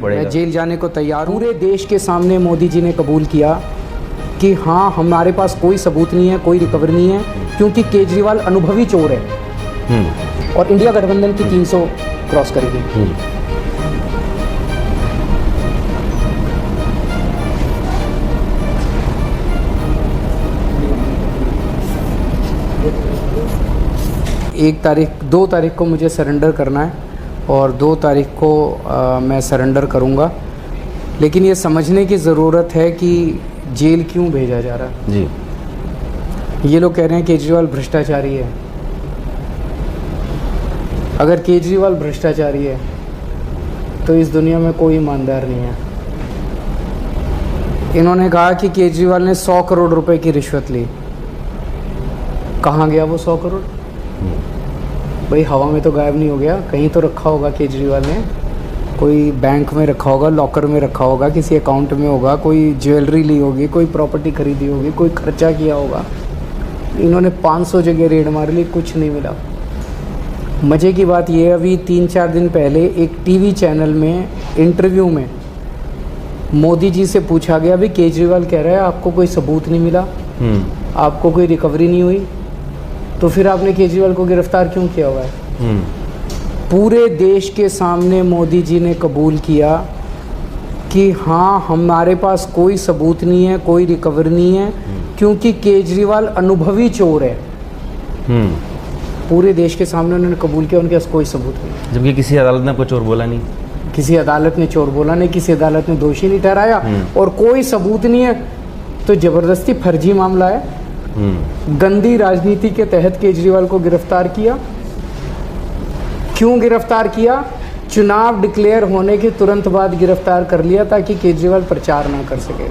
पड़ेगा। मैं जेल जाने को तैयार हूँ। पूरे देश के सामने मोदी जी ने कबूल किया कि हाँ, हमारे पास कोई सबूत नहीं है, कोई रिकवर नहीं है, क्योंकि केजरीवाल अनुभवी चोर है और इंडिया गठबंधन की 300 क्रॉस करेगी। एक तारीख 2 तारीख को मुझे सरेंडर करना है और 2 तारीख को मैं सरेंडर करूंगा, लेकिन ये समझने की ज़रूरत है कि जेल क्यों भेजा जा रहा है जी। ये लोग कह रहे हैं केजरीवाल भ्रष्टाचारी है। अगर केजरीवाल भ्रष्टाचारी है तो इस दुनिया में कोई ईमानदार नहीं है। इन्होंने कहा कि केजरीवाल ने 100 करोड़ रुपए की रिश्वत ली। कहाँ गया वो 100 करोड़? भाई हवा में तो गायब नहीं हो गया, कहीं तो रखा होगा केजरीवाल ने। कोई बैंक में रखा होगा, लॉकर में रखा होगा, किसी अकाउंट में होगा, कोई ज्वेलरी ली होगी, कोई प्रॉपर्टी खरीदी होगी, कोई खर्चा किया होगा। इन्होंने 500 जगह रेड मार ली, कुछ नहीं मिला। मज़े की बात ये, अभी 3-4 दिन पहले एक टीवी चैनल में इंटरव्यू में मोदी जी से पूछा गया, अभी केजरीवाल कह रहा है आपको कोई सबूत नहीं मिला, आपको कोई रिकवरी नहीं हुई, तो फिर आपने केजरीवाल को गिरफ्तार क्यों किया हुआ है? पूरे देश के सामने मोदी जी ने कबूल किया कि हाँ, हमारे पास कोई सबूत नहीं है, कोई रिकवर नहीं है, क्योंकि केजरीवाल अनुभवी चोर है। पूरे देश के सामने उन्होंने कबूल किया, उनके पास कोई सबूत नहीं। जबकि किसी अदालत ने आपको चोर बोला नहीं, किसी अदालत ने चोर बोला नहीं, किसी अदालत ने दोषी नहीं ठहराया और कोई सबूत नहीं है, तो जबरदस्ती फर्जी मामला है। गंदी राजनीति के तहत केजरीवाल को गिरफ्तार किया। क्यों गिरफ्तार किया? चुनाव डिक्लेयर होने के तुरंत बाद गिरफ्तार कर लिया ताकि केजरीवाल प्रचार ना कर सके।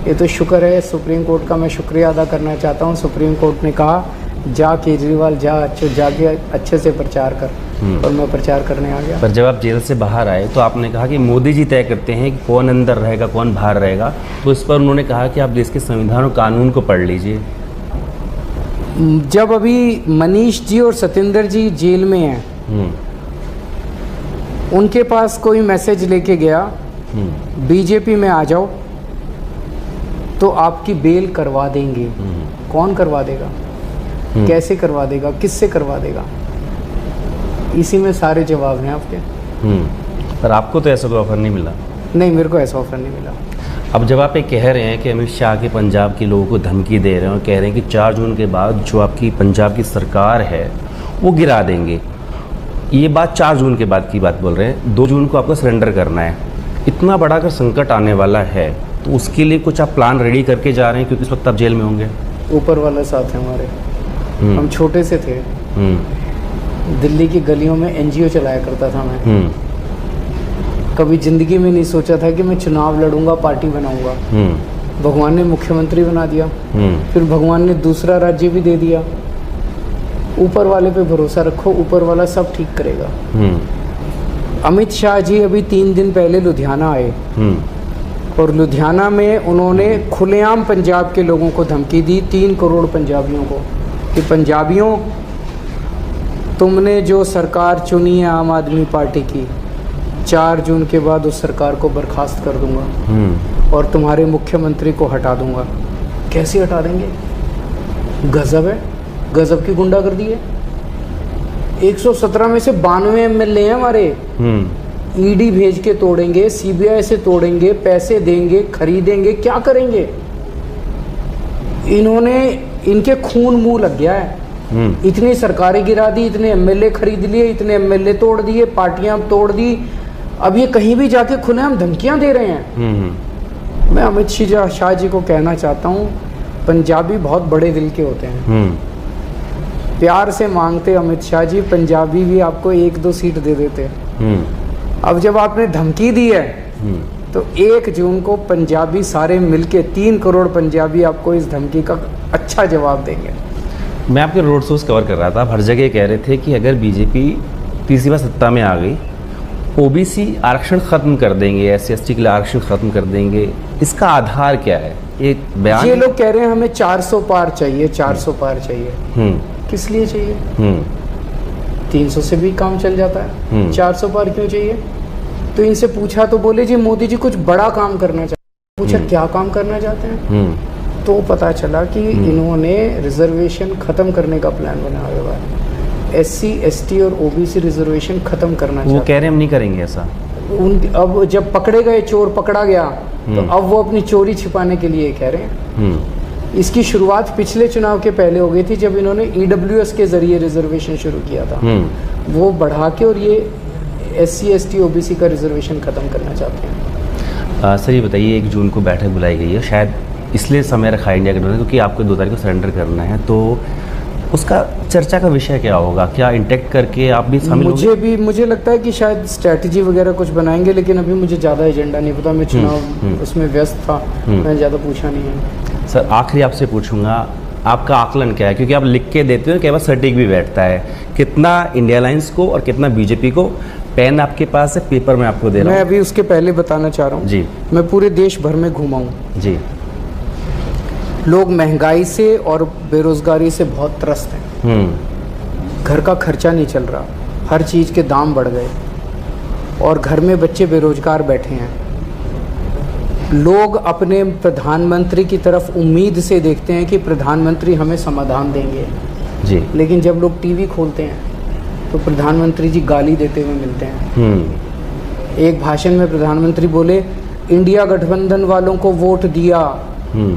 ये तो शुक्र है सुप्रीम कोर्ट का, मैं शुक्रिया अदा करना चाहता हूँ। सुप्रीम कोर्ट ने कहा जा केजरीवाल जा, जाके अच्छे से प्रचार कर, और मैं प्रचार करने आ गया। पर जब आप जेल से बाहर आए तो आपने कहा कि मोदी जी तय करते हैं कि कौन अंदर रहेगा कौन बाहर रहेगा, तो इस पर उन्होंने कहा कि आप देश के संविधान और कानून को पढ़ लीजिए। जब अभी मनीष जी और सतेंद्र जी जेल में हैं, उनके पास कोई मैसेज लेके गया बीजेपी में आ जाओ तो आपकी बेल करवा देंगे। कौन करवा देगा? कैसे करवा देगा? किससे करवा देगा? इसी में सारे जवाब हैं आपके। पर आपको तो ऐसा कोई ऑफर नहीं मिला? नहीं, मेरे को ऐसा ऑफर नहीं मिला। अब जब आप ये कह रहे हैं कि अमित शाह के पंजाब के लोगों को धमकी दे रहे हैं और कह रहे हैं कि 4 जून के बाद जो आपकी पंजाब की सरकार है वो गिरा देंगे, ये बात 4 जून के बाद की बात बोल रहे हैं। 2 जून को आपको सरेंडर करना है। इतना बड़ा अगर संकट आने वाला है तो उसके लिए कुछ आप प्लान रेडी करके जा रहे हैं, क्योंकि इस वक्त आप जेल में होंगे। ऊपर वाला साथ है हमारे। हम छोटे से थे, दिल्ली की गलियों में एनजीओ चलाया करता था मैं। कभी जिंदगी में नहीं सोचा था कि मैं चुनाव लड़ूंगा, पार्टी बनाऊंगा। भगवान ने मुख्यमंत्री बना दिया, फिर भगवान ने दूसरा राज्य भी दे दिया। ऊपर वाले पे भरोसा रखो, ऊपर वाला सब ठीक करेगा। अमित शाह जी अभी 3 दिन पहले लुधियाना आए और लुधियाना में उन्होंने खुलेआम पंजाब के लोगों को धमकी दी, 3 करोड़ पंजाबियों को, कि पंजाबियों तुमने जो सरकार चुनी है आम आदमी पार्टी की, 4 जून के बाद उस सरकार को बर्खास्त कर दूंगा और तुम्हारे मुख्यमंत्री को हटा दूंगा। कैसे हटा देंगे? गजब है, गजब की गुंडागर्दी है। 117 में से 92 एमएलए हैं हमारे। ईडी भेज के तोड़ेंगे, सीबीआई से तोड़ेंगे, पैसे देंगे, खरीदेंगे, क्या करेंगे? इनके खून मुंह लग गया है। इतनी सरकारें गिरा दी, इतने एमएलए खरीद लिए, इतने एमएलए तोड़ दिए, पार्टियां तोड़ दी, अब ये कहीं भी जाके खुले हम धमकियां दे रहे हैं। मैं अमित शाह जी को कहना चाहता हूँ, पंजाबी बहुत बड़े दिल के होते हैं, प्यार से मांगते अमित शाह जी, पंजाबी भी आपको 1-2 सीट दे देते। अब जब आपने धमकी दी है तो 1 जून को पंजाबी सारे मिलके 3 करोड़ पंजाबी आपको इस धमकी का अच्छा जवाब देंगे। मैं आपके रोड शोज कवर कर रहा था, हर जगह कह रहे थे कि अगर बीजेपी तीसरी बार सत्ता में आ गई, ओबीसी आरक्षण खत्म कर देंगे, SC/ST के लिए आरक्षण खत्म कर देंगे। इसका आधार क्या है? एक बयान ये लोग कह रहे हैं हमें 400 पार चाहिए, 400 पार चाहिए। किस लिए चाहिए? 300 से भी काम चल जाता है, 400 पार क्यों चाहिए? तो इनसे पूछा तो बोले जी मोदी जी कुछ बड़ा काम करना चाहते हैं। पूछा क्या काम करना चाहते हैं, तो पता चला कि इन्होंने रिजर्वेशन ख़त्म करने का प्लान बनाया हुआ है। SC ST और OBC रिजर्वेशन ख़त्म करना वो कह रहे हैं हम नहीं करेंगे ऐसा। अब जब पकड़े गए, चोर पकड़ा गया, तो अब वो अपनी चोरी छिपाने के लिए कह रहे हैं। इसकी शुरुआत पिछले चुनाव के पहले हो गई थी, जब इन्होंने EWS के जरिए रिजर्वेशन शुरू किया था। वो बढ़ा के और ये SC ST OBC का रिजर्वेशन ख़त्म करना चाहते हैं। सर ये बताइए, 1 जून को बैठक बुलाई गई है, शायद इसलिए समय रखा इंडिया गठबंधन क्योंकि आपको 2 तारीख को सरेंडर करना है, तो उसका चर्चा का विषय क्या होगा? क्या इंटेक्ट करके आप भी शामिल होंगे? मुझे लगता है कि शायद स्ट्रैटेजी वगैरह कुछ बनाएंगे, लेकिन अभी मुझे ज़्यादा एजेंडा नहीं पता, मैं चुनाव उसमें व्यस्त था, मैंने ज़्यादा पूछा नहीं है। सर आखिरी आपसे पूछूंगा, आपका आकलन क्या है? क्योंकि आप लिख के देते हो, कई बार सटीक भी बैठता है, कितना इंडिया अलायंस को और कितना बीजेपी को? पेन आपके पास है, पेपर में आपको दे रहा हूँ। मैं अभी उसके पहले बताना चाह रहा हूँ जी, मैं पूरे देश भर में घूमा हूँ जी। लोग महंगाई से और बेरोजगारी से बहुत त्रस्त हैं। घर का खर्चा नहीं चल रहा, हर चीज़ के दाम बढ़ गए और घर में बच्चे बेरोजगार बैठे हैं। लोग अपने प्रधानमंत्री की तरफ उम्मीद से देखते हैं कि प्रधानमंत्री हमें समाधान देंगे जी, लेकिन जब लोग टीवी खोलते हैं तो प्रधानमंत्री जी गाली देते हुए मिलते हैं। एक भाषण में प्रधानमंत्री बोले, इंडिया गठबंधन वालों को वोट दिया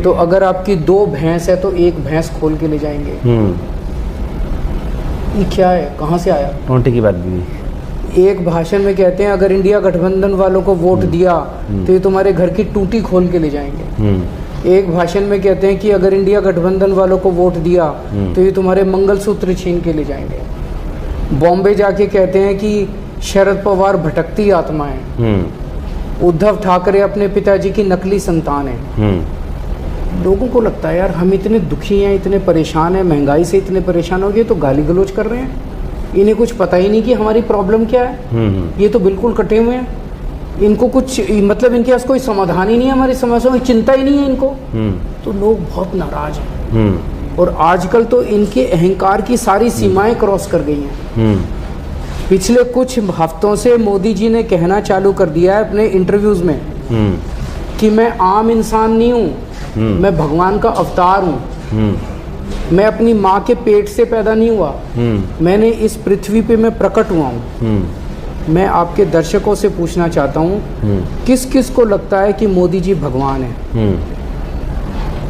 तो अगर आपकी 2 भैंस है तो 1 भैंस खोल के ले जाएंगे। ये क्या है, कहाँ से आया? टोंटे की बात भी। एक भाषण में कहते हैं अगर इंडिया गठबंधन वालों को वोट दिया तो ये तुम्हारे घर की टूटी खोल के ले जाएंगे। एक भाषण में कहते हैं कि अगर इंडिया गठबंधन वालों को वोट दिया तो ये तुम्हारे मंगलसूत्र छीन के ले जाएंगे। बॉम्बे जाके कहते हैं कि शरद पवार भटकती आत्मा है। उद्धव ठाकरे अपने पिताजी की नकली संतान है। लोगों को लगता है यार हम इतने दुखी हैं, इतने परेशान हैं, महंगाई से इतने परेशान हो गए तो गाली गलौज कर रहे हैं। इन्हें कुछ पता ही नहीं कि हमारी प्रॉब्लम क्या है। ये तो बिल्कुल कटे हुए हैं, इनको कुछ मतलब इनके पास कोई समाधान ही नहीं है, हमारी समस्याओं की चिंता ही नहीं है इनको। तो लोग बहुत नाराज हैं और आजकल तो इनके अहंकार की सारी सीमाएं क्रॉस कर गई हैं। पिछले कुछ हफ्तों से मोदी जी ने कहना चालू कर दिया है अपने इंटरव्यूज में कि मैं आम इंसान नहीं हूँ, मैं भगवान का अवतार हूँ। मैं अपनी माँ के पेट से पैदा नहीं हुआ, मैंने इस पृथ्वी पे मैं प्रकट हुआ हूँ। मैं आपके दर्शकों से पूछना चाहता हूँ किस किस को लगता है कि मोदी जी भगवान है?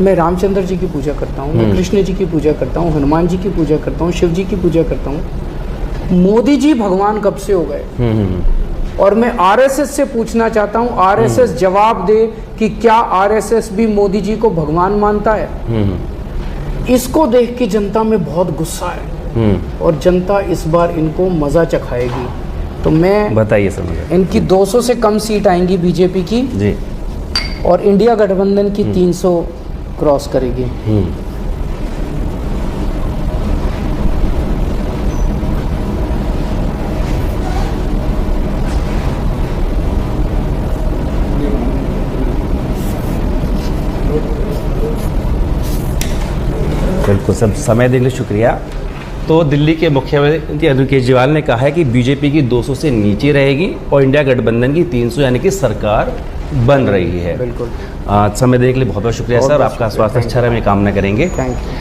मैं रामचंद्र जी की पूजा करता हूँ, मैं कृष्ण जी की पूजा करता हूँ, हनुमान जी की पूजा करता हूँ, शिव जी की पूजा करता हूँ। मोदी जी भगवान कब से हो गए? और मैं RSS से पूछना चाहता हूँ, RSS जवाब दे कि क्या RSS भी मोदी जी को भगवान मानता है? इसको देख के जनता में बहुत गुस्सा है और जनता इस बार इनको मजा चखाएगी। तो मैं बताइए सर, इनकी 200 से कम सीट आएंगी बीजेपी की जी, और इंडिया गठबंधन की 300 क्रॉस करेगी। बिल्कुल सब समय देने के लिए शुक्रिया। तो दिल्ली के मुख्यमंत्री अरविंद केजरीवाल ने कहा है कि बीजेपी की 200 से नीचे रहेगी और इंडिया गठबंधन की 300 यानी कि सरकार बन रही है। बिल्कुल। समय देने के लिए बहुत बहुत शुक्रिया सर, आपका स्वास्थ्य अच्छा रहे, हम ये कामना करेंगे। Thank you.